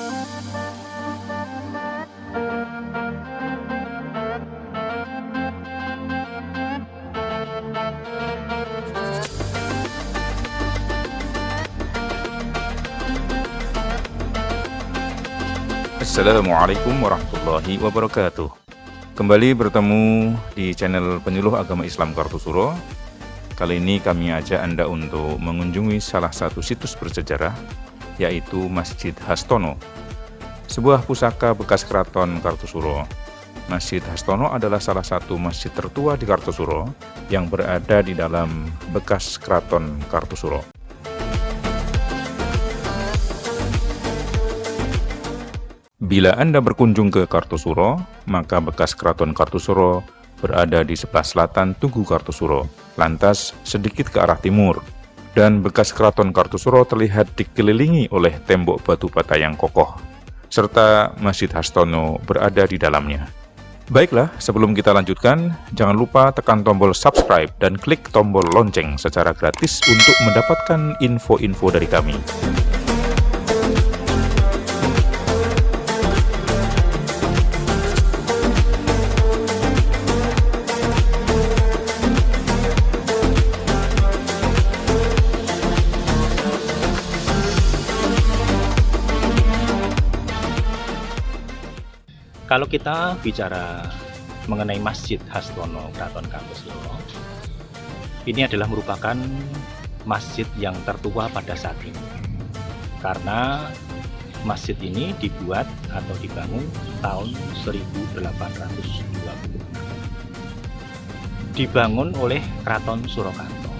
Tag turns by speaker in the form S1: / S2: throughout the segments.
S1: Assalamualaikum warahmatullahi wabarakatuh. Kembali bertemu di channel Penyuluh Agama Islam Kartusuro. Kali ini kami ajak Anda untuk mengunjungi salah satu situs bersejarah, yaitu Masjid Hastono, sebuah pusaka bekas Keraton Kartusuro. Masjid Hastono adalah salah satu masjid tertua di Kartusuro yang berada di dalam bekas Keraton Kartusuro. Bila Anda berkunjung ke Kartusuro, maka bekas Keraton Kartusuro berada di sebelah selatan Tugu Kartusuro, lantas sedikit ke arah timur, dan bekas Keraton Kartusuro terlihat dikelilingi oleh tembok batu bata yang kokoh, serta Masjid Hastono berada di dalamnya. Baiklah, sebelum kita lanjutkan, jangan lupa tekan tombol subscribe dan klik tombol lonceng secara gratis untuk mendapatkan info-info dari kami.
S2: Kalau kita bicara mengenai Masjid Hastono Keraton Kartusuro, ini adalah merupakan masjid yang tertua pada saat ini. Karena masjid ini dibuat atau dibangun tahun 1820. Dibangun oleh Keraton Surakarta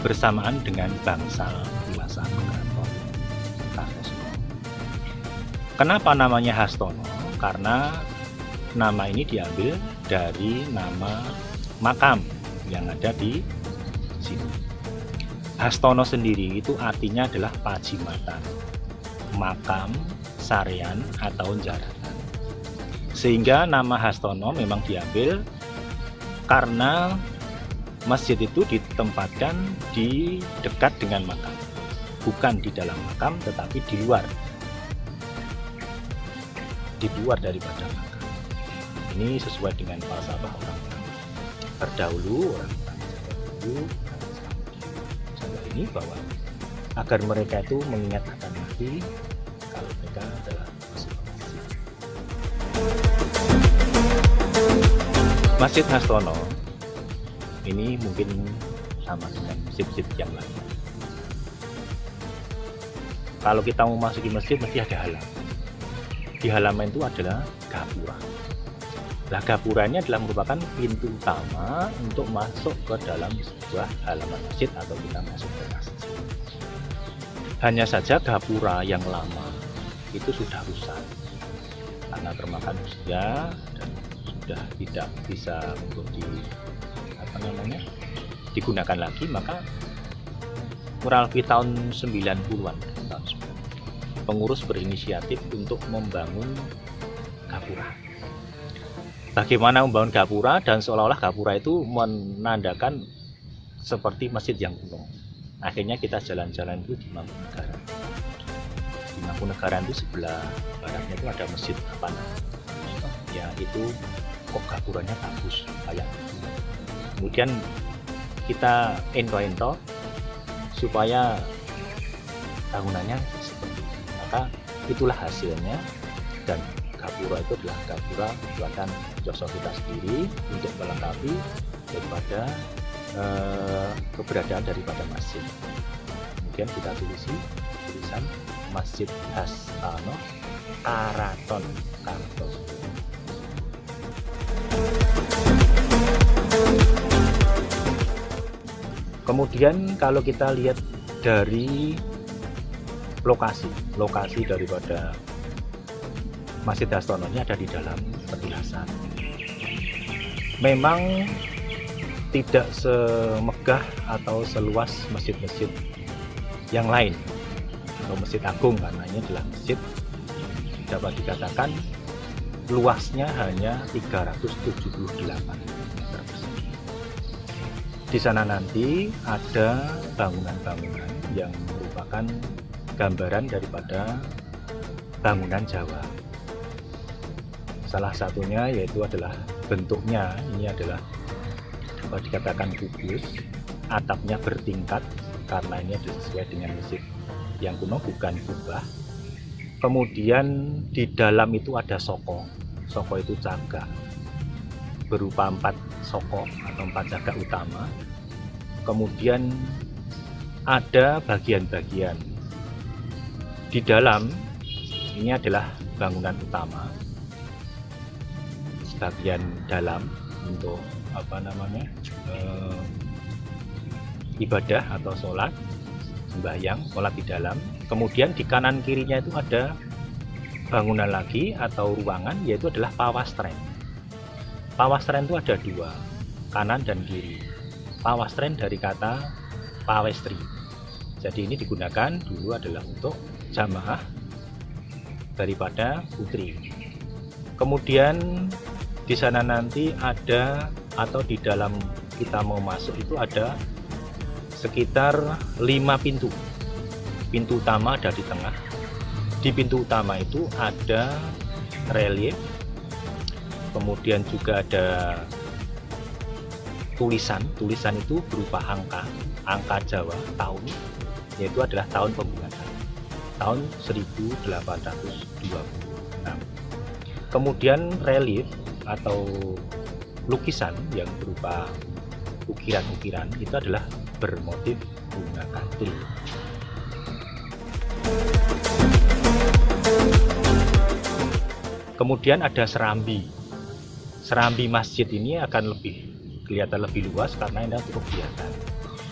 S2: bersamaan dengan bangsal kuasa Keraton Kartusuro. Kenapa namanya Hastono? Karena nama ini diambil dari nama makam yang ada di sini. Hastono sendiri itu artinya adalah pajimatan, makam, sarean atau jaratan. Sehingga nama Hastono memang diambil karena masjid itu ditempatkan di dekat dengan makam, bukan di dalam makam tetapi di luar daripada makam. Ini sesuai dengan falsafah orang-orang terdahulu, orang-orang Jawa ini, bahwa agar mereka itu mengingat akan Nabi kalau mereka adalah masuk masjid. Masjid Hastono ini mungkin sama dengan masjid-masjid yang lain. Kalau kita mau masuki masjid mesti ada halaman. Di halaman itu adalah gapura. Nah, gapura ini adalah merupakan pintu utama untuk masuk ke dalam sebuah halaman masjid atau kita masuk ke masjid. Hanya saja gapura yang lama itu sudah rusak karena termakan usia dan sudah tidak bisa untuk digunakan lagi, maka kurang lebih tahun 90-an pengurus berinisiatif untuk membangun gapura. Bagaimana membangun gapura, dan seolah-olah gapura itu menandakan seperti masjid yang kuno. Akhirnya kita jalan-jalan itu di Mangkunegaran. Di Mangkunegaran itu sebelah baratnya itu ada masjid apa namanya? Ya itu kok gapuranya bagus kayak gitu. Kemudian kita ento-ento supaya bangunannya seperti itu. Maka itulah hasilnya, dan gapura itu adalah gapura buatan Joso kita sendiri untuk melengkapi daripada keberadaan daripada masjid. Kemudian kita tulisan Masjid Hastono Keraton Kartusuro. Kemudian kalau kita lihat dari lokasi daripada Masjid Hastono ini ada di dalam petilasan. Memang tidak semegah atau seluas masjid-masjid yang lain atau masjid agung, karena ini adalah masjid dapat dikatakan luasnya hanya 378 meter persegi. Di sana nanti ada bangunan-bangunan yang merupakan gambaran daripada bangunan Jawa. Salah satunya yaitu adalah bentuknya, ini adalah dikatakan kubus, atapnya bertingkat karena ini adalah sesuai dengan masjid yang kuno, bukan kubah. Kemudian di dalam itu ada soko, soko itu cagak, berupa 4 soko atau 4 cagak utama. Kemudian ada bagian-bagian di dalam, ini adalah bangunan utama, bagian dalam untuk ibadah atau sholat, sembahyang, sholat di dalam. Kemudian di kanan kirinya itu ada bangunan lagi atau ruangan, yaitu adalah pawastren. Pawastren itu ada 2, kanan dan kiri. Pawastren dari kata pawestri, jadi ini digunakan dulu adalah untuk jamaah daripada putri. Kemudian di sana nanti ada, atau di dalam kita mau masuk itu ada sekitar 5 pintu. Pintu utama ada di tengah. Di pintu utama itu ada relief, kemudian juga ada tulisan. Tulisan itu berupa angka Jawa tahun, yaitu adalah tahun pembuatan, tahun 1826. Kemudian relief atau lukisan yang berupa ukiran-ukiran itu adalah bermotif bunga kantil. Kemudian ada serambi. Serambi masjid ini akan kelihatan lebih luas karena ini untuk kegiatan.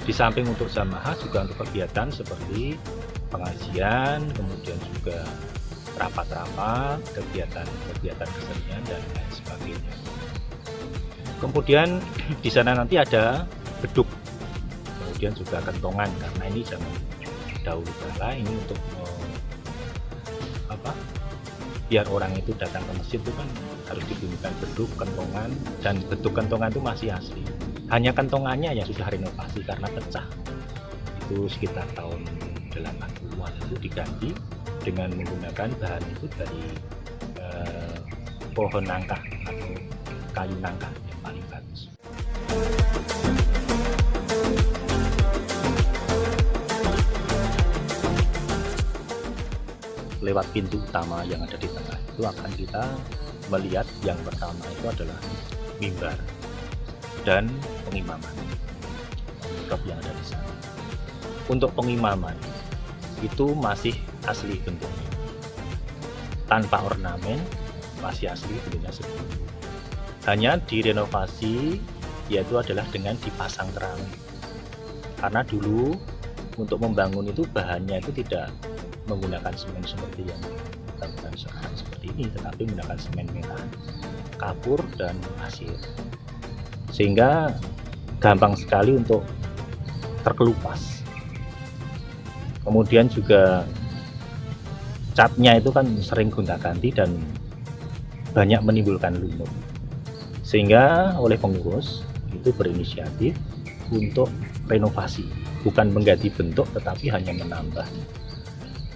S2: Di samping untuk jamaah juga untuk kegiatan seperti pengajian, kemudian juga rapat-rapat, kegiatan kesenian dan lain sebagainya. Kemudian di sana nanti ada beduk, kemudian juga kentongan karena ini zaman dahulu kala ini untuk biar orang itu datang ke masjid itu kan harus dibunyikan beduk, kentongan, dan beduk kentongan itu masih asli. Hanya kentongannya yang sudah renovasi karena pecah. Itu sekitar tahun 80-an itu diganti dengan menggunakan bahan itu dari pohon nangka atau kayu nangka yang paling bagus. Lewat pintu utama yang ada di tengah itu akan kita melihat yang pertama itu adalah mimbar dan pengimaman, mihrab yang ada di sana. Untuk pengimaman itu masih asli bentuknya, tanpa ornamen, masih asli bentuknya seperti itu. Hanya direnovasi, yaitu adalah dengan dipasang keramik. Karena dulu untuk membangun itu bahannya itu tidak menggunakan semen seperti yang kita sekarang seperti ini, tetapi menggunakan semen merah, kapur, dan pasir, sehingga gampang sekali untuk terkelupas. Kemudian juga catnya itu kan sering gonta-ganti dan banyak menimbulkan lumut, sehingga oleh pengurus itu berinisiatif untuk renovasi, bukan mengganti bentuk tetapi hanya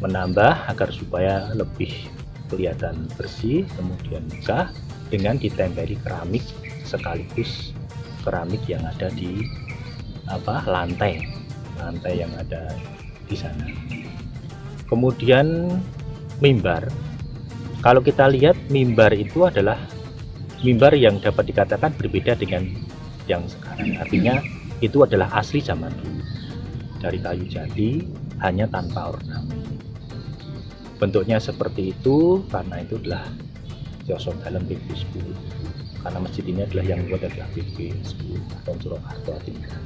S2: menambah agar supaya lebih kelihatan bersih, kemudian megah dengan ditempeli keramik, sekaligus keramik yang ada di lantai yang ada di sana. Kemudian mimbar, kalau kita lihat mimbar itu adalah mimbar yang dapat dikatakan berbeda dengan yang sekarang, artinya itu adalah asli zaman dulu dari kayu jati, hanya tanpa ornamen. Bentuknya seperti itu karena itu adalah Josok dalam PP 10, karena masjid ini adalah yang dibuat adalah PP 10 atau Surakarta Tingkat.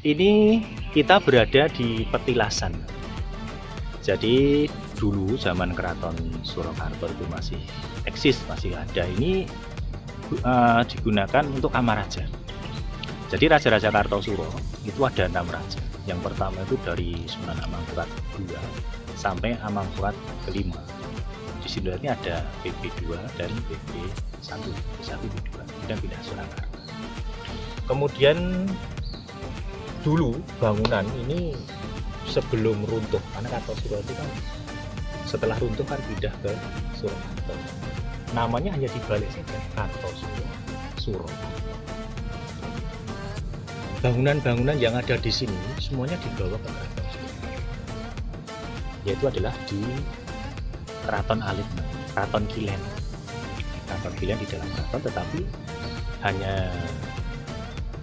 S2: Ini kita berada di Petilasan. Jadi dulu zaman Keraton Surakarta itu masih eksis, masih ada. Ini digunakan untuk kamar raja. Jadi Raja-Raja Kartosuro itu ada 6 raja. Yang pertama itu dari Sunan Amangkurat II sampai Amangkurat ke-5. Di sini ada PP2 dan PP1, P1, P2, kemudian pindah Surakarta. Kemudian dulu bangunan ini sebelum runtuh, karena Kartosuro itu kan setelah runtuh kan pindah ke Surakarta. Namanya hanya dibalik saja, Kartosuro. Bangunan-bangunan yang ada di sini semuanya dibawa ke Kartosuro, yaitu adalah di Keraton Alit, Keraton Kilen. Keraton Kilen di dalam keraton, tetapi hanya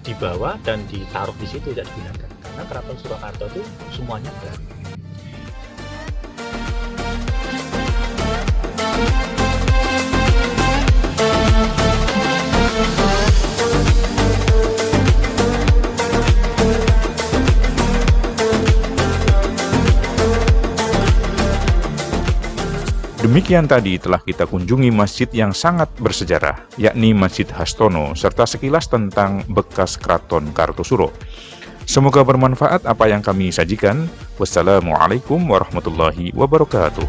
S2: dibawa dan ditaruh di situ, tidak digunakan karena Keraton Surakarta itu semuanya baru.
S1: Demikian tadi telah kita kunjungi masjid yang sangat bersejarah, yakni Masjid Hastono, serta sekilas tentang bekas Keraton Kartosuro. Semoga bermanfaat apa yang kami sajikan. Wassalamualaikum warahmatullahi wabarakatuh.